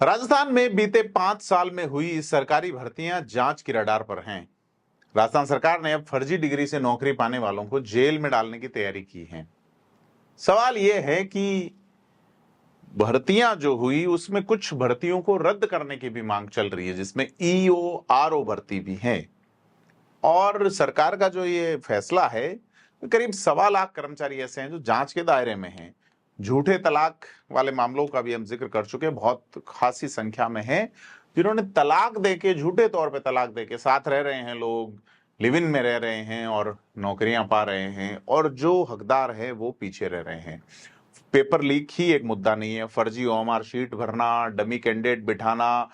राजस्थान में बीते 5 साल में हुई सरकारी भर्तियां जांच की रडार पर हैं। राजस्थान सरकार ने अब फर्जी डिग्री से नौकरी पाने वालों को जेल में डालने की तैयारी की है। सवाल यह है कि भर्तियां जो हुई उसमें कुछ भर्तियों को रद्द करने की भी मांग चल रही है, जिसमें ईओ आरओ भर्ती भी है। और सरकार का जो ये फैसला है, करीब 1.25 लाख कर्मचारी ऐसे हैं जो जांच के दायरे में हैं। झूठे तलाक वाले मामलों का भी हम जिक्र कर चुके हैं, बहुत खासी संख्या में है जिन्होंने तलाक देके, झूठे तौर पे तलाक देके साथ रह रहे हैं, लोग लिव इन में रह रहे हैं और नौकरियां पा रहे हैं, और जो हकदार है वो पीछे रह रहे हैं। पेपर लीक ही एक मुद्दा नहीं है, फर्जी ओएमआर शीट भरना, डमी कैंडिडेट बिठाना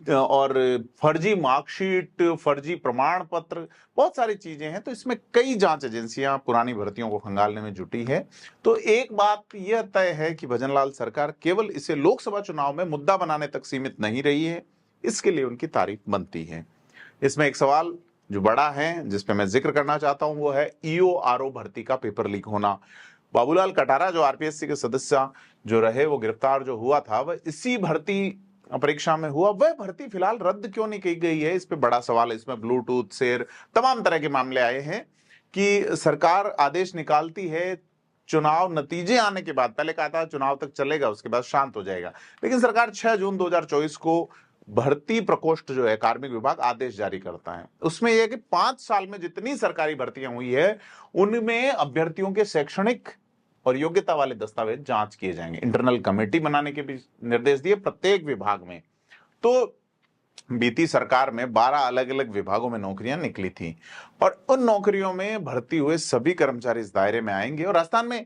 और फर्जी मार्कशीट, फर्जी प्रमाण पत्र, बहुत सारी चीजें हैं। तो इसमें कई जांच एजेंसियां पुरानी भर्तियों को खंगालने में जुटी है। तो एक बात यह तय है कि भजनलाल सरकार केवल इसे लोकसभा चुनाव में मुद्दा बनाने तक सीमित नहीं रही है, इसके लिए उनकी तारीफ बनती है। इसमें एक सवाल जो बड़ा है, जिसपे मैं जिक्र करना चाहता हूं, वो है ईओ आरओ भर्ती का पेपर लीक होना। बाबूलाल कटारा जो आरपीएससी के सदस्य जो रहे, वो गिरफ्तार जो हुआ था, वह इसी भर्ती परीक्षा में हुआ। वह भर्ती फिलहाल रद्द क्यों नहीं की गई है, इस पे बड़ा सवाल है। इसमें ब्लूटूथ, शेर, तमाम तरह के मामले आए हैं कि सरकार आदेश निकालती है चुनाव नतीजे आने के बाद। पहले कहा था चुनाव तक चलेगा, उसके बाद शांत हो जाएगा, लेकिन सरकार 6 जून 2024 को भर्ती प्रकोष्ठ जो है, कार्मिक विभाग, आदेश जारी करता है। उसमें यह कि 5 साल में जितनी सरकारी भर्तियां हुई है उनमें अभ्यर्थियों के शैक्षणिक और योग्यता वाले दस्तावेज जांच किए जाएंगे। इंटरनल कमेटी बनाने के भी निर्देश दिए प्रत्येक विभाग में। तो बीती सरकार में 12 अलग अलग विभागों में नौकरियां निकली थी और उन नौकरियों में भर्ती हुए सभी कर्मचारी इस दायरे में आएंगे। और राजस्थान में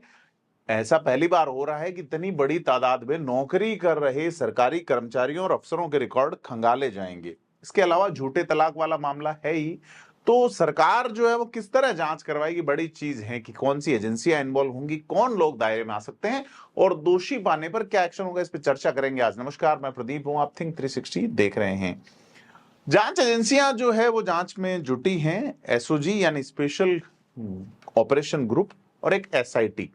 ऐसा पहली बार हो रहा है कि इतनी बड़ी तादाद में नौकरी कर रहे सरकारी कर्मचारियों और अफसरों के रिकॉर्ड खंगाले जाएंगे। इसके अलावा झूठे तलाक वाला मामला है ही, तो सरकार जो है वो किस तरह जांच करवाएगी, बड़ी चीज है कि कौन सी एजेंसियां इन्वॉल्व होंगी, कौन लोग दायरे में आ सकते हैं और दोषी पाने पर क्या एक्शन होगा, इस पर चर्चा करेंगे आज। नमस्कार, मैं प्रदीप हूं, आप थिंक 360 देख रहे हैं। जांच एजेंसियां जो है वो जांच में जुटी हैं, एसओजी यानी स्पेशल ऑपरेशन ग्रुप और एक एसआईटी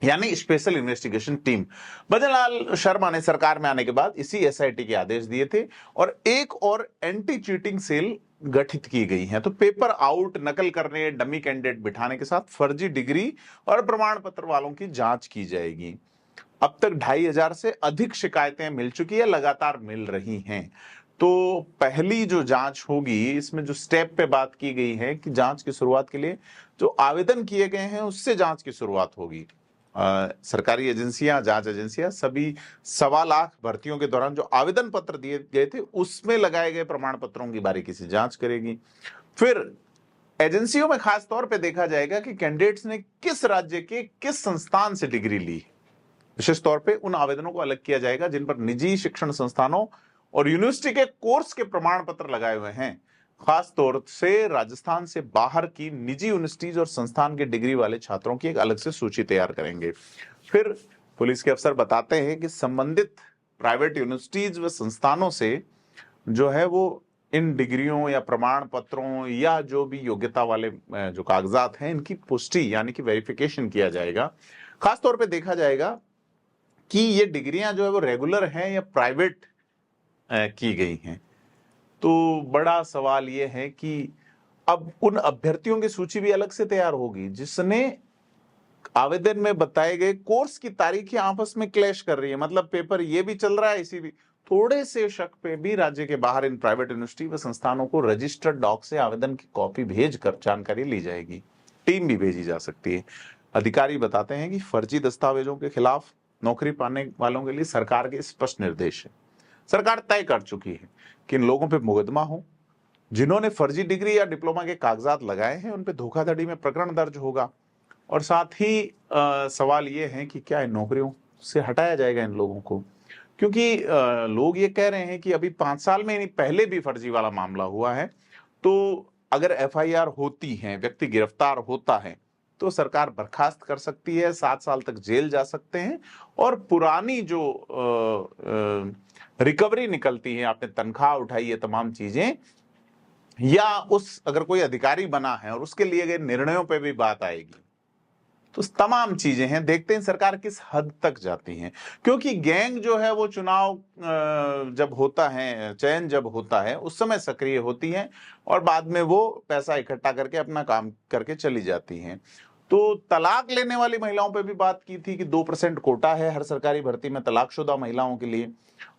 यानी special investigation team. Bhajanlal Sharma ने सरकार में आने के बाद इसी एसआईटी के आदेश दिए थे और एक और एंटी चीटिंग सेल गठित की गई है। तो पेपर आउट, नकल करने, डमी कैंडिडेट बिठाने के साथ फर्जी डिग्री और प्रमाण पत्र वालों की जांच की जाएगी। अब तक 2500 से अधिक शिकायतें मिल चुकी है, लगातार मिल रही हैं। तो पहली जो जांच होगी, इसमें जो स्टेप पे बात की गई है कि जांच की शुरुआत के लिए जो आवेदन किए गए हैं उससे जांच की शुरुआत होगी। सरकारी एजेंसियां, जांच एजेंसियां सभी 1.25 लाख भर्तियों के दौरान जो आवेदन पत्र दिए गए थे उसमें लगाए गए प्रमाण पत्रों की बारीकी से जांच करेगी। फिर एजेंसियों में खास तौर पे देखा जाएगा कि कैंडिडेट्स ने किस राज्य के किस संस्थान से डिग्री ली। विशेष तौर पे उन आवेदनों को अलग किया जाएगा जिन पर निजी शिक्षण संस्थानों और यूनिवर्सिटी के कोर्स के प्रमाण पत्र लगाए हुए हैं। खास तौर से राजस्थान से बाहर की निजी यूनिवर्सिटीज और संस्थान के डिग्री वाले छात्रों की एक अलग से सूची तैयार करेंगे। फिर पुलिस के अफसर बताते हैं कि संबंधित प्राइवेट यूनिवर्सिटीज व संस्थानों से जो है वो इन डिग्रियों या प्रमाण पत्रों या जो भी योग्यता वाले जो कागजात हैं, इनकी पुष्टि यानी कि वेरिफिकेशन किया जाएगा। खासतौर पे देखा जाएगा कि ये डिग्रियां जो है वो रेगुलर हैं या प्राइवेट की गई हैं। तो बड़ा सवाल ये है कि अब उन अभ्यर्थियों की सूची भी अलग से तैयार होगी जिसने आवेदन में बताए गए कोर्स की तारीखें आपस में क्लैश कर रही है। मतलब पेपर ये भी चल रहा है, इसी भी थोड़े से शक पे भी राज्य के बाहर इन प्राइवेट यूनिवर्सिटी व संस्थानों को रजिस्टर्ड डॉक से आवेदन की कॉपी भेजकर जानकारी ली जाएगी। टीम भी भेजी जा सकती है। अधिकारी बताते हैं कि फर्जी दस्तावेजों के खिलाफ नौकरी पाने वालों के लिए सरकार के स्पष्ट निर्देश है। सरकार तय कर चुकी है कि इन लोगों पे मुकदमा हो। जिन्होंने फर्जी डिग्री या डिप्लोमा के कागजात लगाए हैं उन पे धोखाधड़ी में प्रकरण दर्ज होगा। और साथ ही सवाल ये है कि क्या इन नौकरियों से हटाया जाएगा इन लोगों को, क्योंकि लोग ये कह रहे हैं कि अभी 5 साल में पहले भी फर्जी वाला मामला हुआ है। तो अगर एफआईआर होती है, व्यक्ति गिरफ्तार होता है, तो सरकार बर्खास्त कर सकती है, 7 साल तक जेल जा सकते हैं और पुरानी जो रिकवरी निकलती है, आपने तनख्वाह उठाई, ये तमाम चीजें, या उस अगर कोई अधिकारी बना है और उसके लिए गए निर्णयों पे भी बात आएगी। तो तमाम चीजें हैं, देखते हैं सरकार किस हद तक जाती है, क्योंकि गैंग जो है वो चुनाव जब होता है, चयन जब होता है, उस समय सक्रिय होती है और बाद में वो पैसा इकट्ठा करके अपना काम करके चली जाती हैं। तो तलाक लेने वाली महिलाओं पे भी बात की थी कि 2% कोटा है हर सरकारी भर्ती में तलाकशुदा महिलाओं के लिए,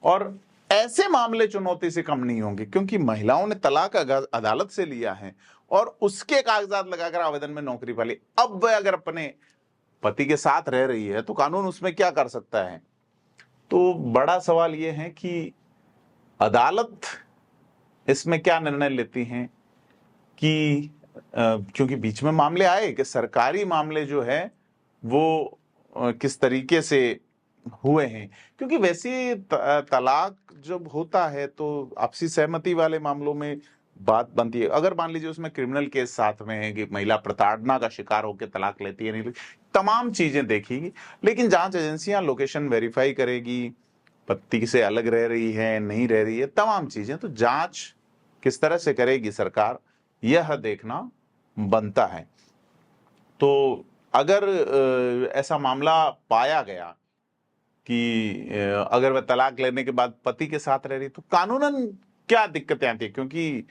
और ऐसे मामले चुनौती से कम नहीं होंगे क्योंकि महिलाओं ने तलाक अदालत से लिया है और उसके कागजात लगाकर आवेदन में नौकरी पाली। अब वह अगर अपने पति के साथ रह रही है तो कानून उसमें क्या कर सकता है? तो बड़ा सवाल यह है कि अदालत इसमें क्या निर्णय लेती हैं कि क्योंकि बीच में मामले आए कि सरकारी मामले जो है वो किस तरीके से हुए हैं, क्योंकि वैसे तलाक जब होता है तो आपसी सहमति वाले मामलों में बात बनती है। अगर मान लीजिए उसमें क्रिमिनल केस साथ में है कि महिला प्रताड़ना का शिकार होकर तलाक लेती है नहीं, तमाम चीजें देखेगी, लेकिन जांच एजेंसियां लोकेशन वेरीफाई करेगी, पति से अलग रह रही है नहीं रह रही है, तमाम चीजें। तो जांच किस तरह से करेगी सरकार, यह देखना बनता है। तो अगर ऐसा मामला पाया गया कि अगर वह तलाक लेने के बाद पति के साथ रह रही, तो कानूनन क्या दिक्कतें आती है? क्योंकि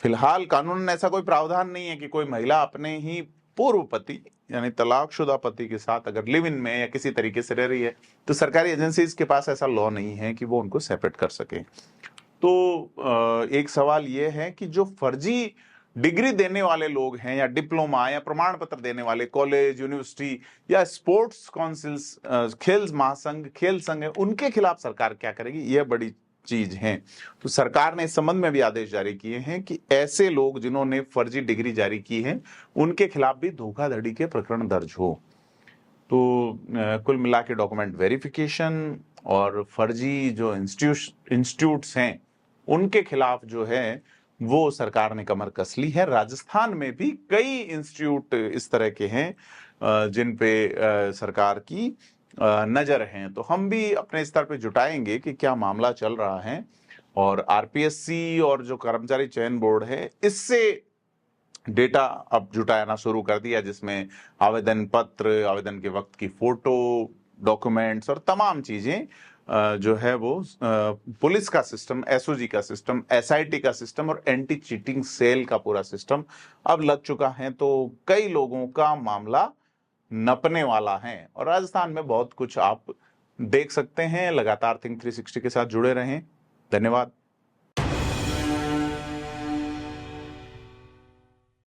फिलहाल कानूनन ऐसा कोई प्रावधान नहीं है कि कोई महिला अपने ही पूर्व पति यानी तलाकशुदा पति के साथ अगर लिव इन में या किसी तरीके से रह रही है तो सरकारी एजेंसीज के पास ऐसा लॉ नहीं है कि वो उनको सेपरेट कर सके। तो एक सवाल ये है कि जो फर्जी डिग्री देने वाले लोग हैं या डिप्लोमा या प्रमाण पत्र देने वाले कॉलेज, यूनिवर्सिटी या स्पोर्ट्स काउंसिल्स, खेल महासंघ, खेल संघ है, उनके खिलाफ सरकार क्या करेगी, यह बड़ी चीज है। तो सरकार ने इस संबंध में भी आदेश जारी किए हैं कि ऐसे लोग जिन्होंने फर्जी डिग्री जारी की है उनके खिलाफ भी धोखाधड़ी के प्रकरण दर्ज हो। तो कुल मिला के डॉक्यूमेंट वेरिफिकेशन और फर्जी जो इंस्टीट्यूट्स हैं उनके खिलाफ जो है वो सरकार ने कमर कस ली है। राजस्थान में भी कई इंस्टीट्यूट इस तरह के हैं जिन पे सरकार की नजर है। तो हम भी अपने स्तर पे जुटाएंगे कि क्या मामला चल रहा है, और आरपीएससी और जो कर्मचारी चयन बोर्ड है इससे डेटा अब जुटाना शुरू कर दिया, जिसमें आवेदन पत्र, आवेदन के वक्त की फोटो, डॉक्यूमेंट्स और तमाम चीजें जो है वो पुलिस का सिस्टम, एसओजी का सिस्टम, एसआईटी का सिस्टम और एंटी चीटिंग सेल का पूरा सिस्टम अब लग चुका है। तो कई लोगों का मामला नपने वाला है और राजस्थान में बहुत कुछ आप देख सकते हैं। लगातार थिंक 360 के साथ जुड़े रहें। धन्यवाद।